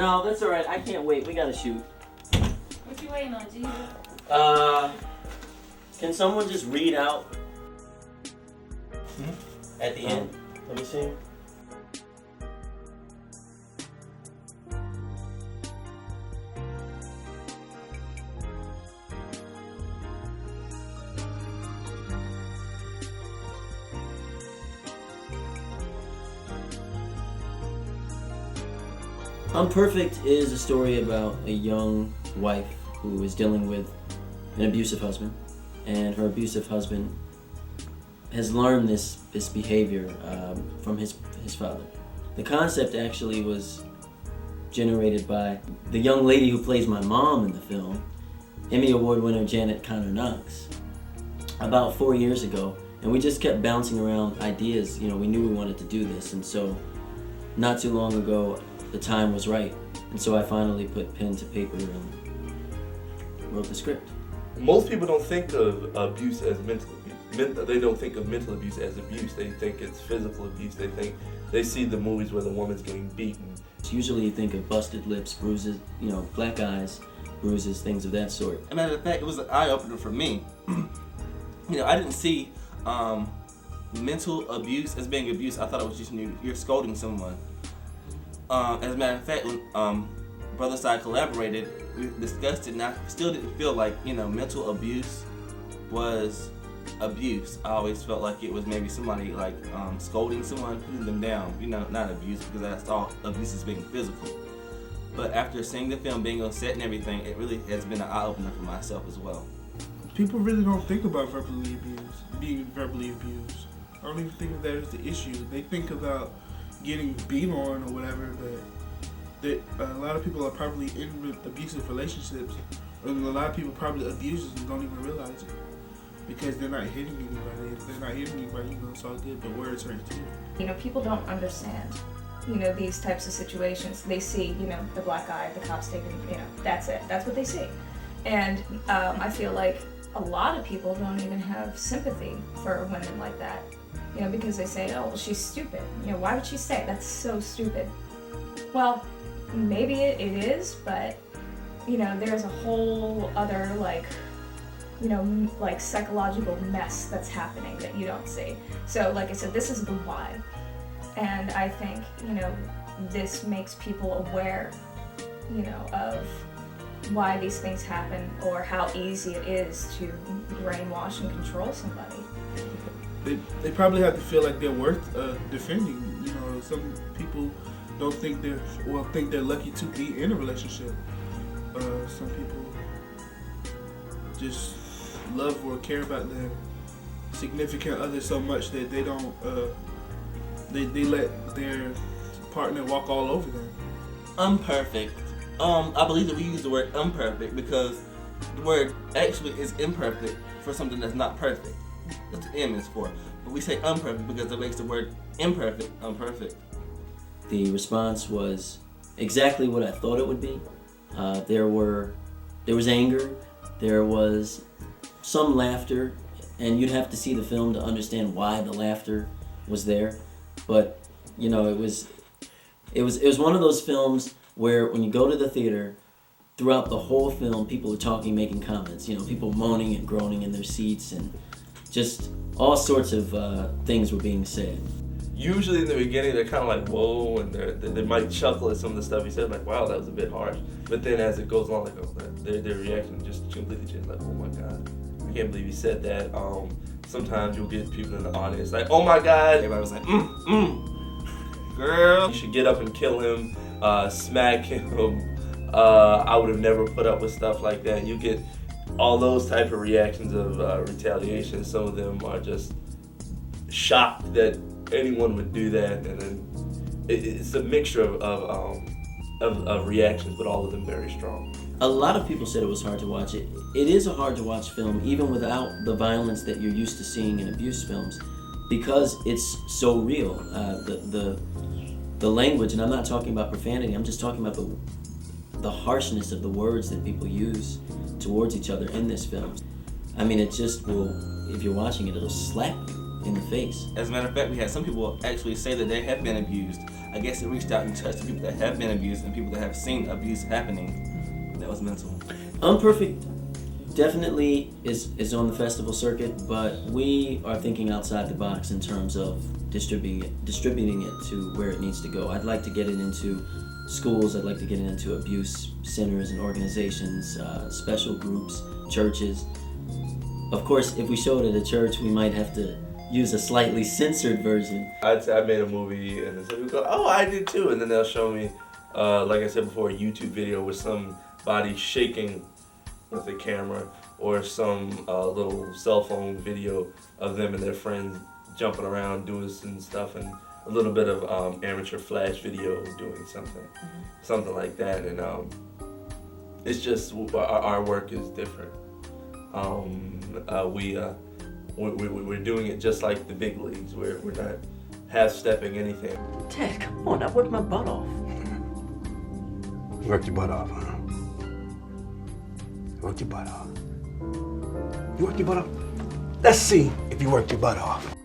No, that's alright. I can't wait. We gotta shoot. What you waiting on, Jesus? Can someone just read out at the end? Let me see. Unperfect is a story about a young wife who is dealing with an abusive husband, and her abusive husband has learned this behavior from his father. The concept actually was generated by the young lady who plays my mom in the film, Emmy Award winner Janet CONNER-KNOX, about 4 years ago, and we just kept bouncing around ideas. You know, we knew we wanted to do this, and so not too long ago, the time was right, and so I finally put pen to paper and wrote the script. Most people don't think of abuse as mental abuse. They don't think of mental abuse as abuse. They think it's physical abuse. They see the movies where the woman's getting beaten. Usually you think of busted lips, bruises, you know, black eyes, bruises, things of that sort. As a matter of fact, it was an eye-opener for me. You know, I didn't see mental abuse as being abuse. I thought it was just you're scolding someone. As a matter of fact, when Brotherside collaborated, we discussed it, and I still didn't feel like, you know, mental abuse was abuse. I always felt like it was maybe somebody like scolding someone, putting them down. You know, not abuse, because that's all abuse is being physical. But after seeing the film, being on set and everything, it really has been an eye-opener for myself as well. People really don't think about being verbally abused. I don't even think of that as the issue. They think about getting beat on or whatever, but a lot of people are probably in abusive relationships, and a lot of people probably abuse and don't even realize it because they're not hitting anybody. If they're not hitting anybody, you know, it's all good, but words hurt too. You know, people don't understand, you know, these types of situations. They see, you know, the black eye, the cops taking, you know, that's it. That's what they see. And I feel like a lot of people don't even have sympathy for women like that. You know, because they say, oh, well, she's stupid. You know, why would she say that's so stupid? Well, maybe it is, but, you know, there's a whole other, like, you know, like psychological mess that's happening that you don't see. So, like I said, this is the why. And I think, you know, this makes people aware, you know, of why these things happen or how easy it is to brainwash and control somebody. They probably have to feel like they're worth defending. You know, some people don't think think they're lucky to be in a relationship. Some people just love or care about their significant other so much that they don't. They let their partner walk all over them. Unperfect. I believe that we use the word unperfect because the word actually is imperfect for something that's not perfect. That's what the M is for. But we say unperfect because it makes the word imperfect unperfect. The response was exactly what I thought it would be. There was anger, there was some laughter, and you'd have to see the film to understand why the laughter was there. But you know, it was one of those films where when you go to the theater, throughout the whole film, people are talking, making comments. You know, people moaning and groaning in their seats, and just all sorts of things were being said. Usually in the beginning, they're kind of like, whoa, and they might chuckle at some of the stuff he said, like, wow, that was a bit harsh. But then as it goes on, like, oh, their reaction just completely changed, like, oh my God, I can't believe he said that. Sometimes you'll get people in the audience like, oh my God. Everybody was like, girl. You should get up and kill him, smack him. I would have never put up with stuff like that. You get all those type of reactions of retaliation. Some of them are just shocked that anyone would do that, and then it's a mixture of reactions, but all of them very strong. A lot of people said it was hard to watch. It is a hard to watch film, even without the violence that you're used to seeing in abuse films, because it's so real. The language, and I'm not talking about profanity, I'm just talking about the harshness of the words that people use towards each other in this film. I mean, it just will, if you're watching it, it'll slap you in the face. As a matter of fact, we had some people actually say that they have been abused. I guess it reached out and touched the people that have been abused and people that have seen abuse happening. That was mental. Unperfect definitely is on the festival circuit, but we are thinking outside the box in terms of distributing it to where it needs to go. I'd like to get it into schools. I'd like to get it into abuse centers and organizations, special groups, churches. Of course, if we show it at a church, we might have to use a slightly censored version. I'd say I made a movie, and then some people go, "Oh, I did too," and then they'll show me, like I said before, a YouTube video with somebody shaking with a camera, or some little cell phone video of them and their friends jumping around doing some stuff, and a little bit of amateur flash video doing something like that. And it's just our work is different. We're doing it just like the big leagues. We're not half-stepping anything. Ted, come on, I worked my butt off. You worked your butt off, huh? You worked your butt off. You worked your butt off? Let's see if you worked your butt off.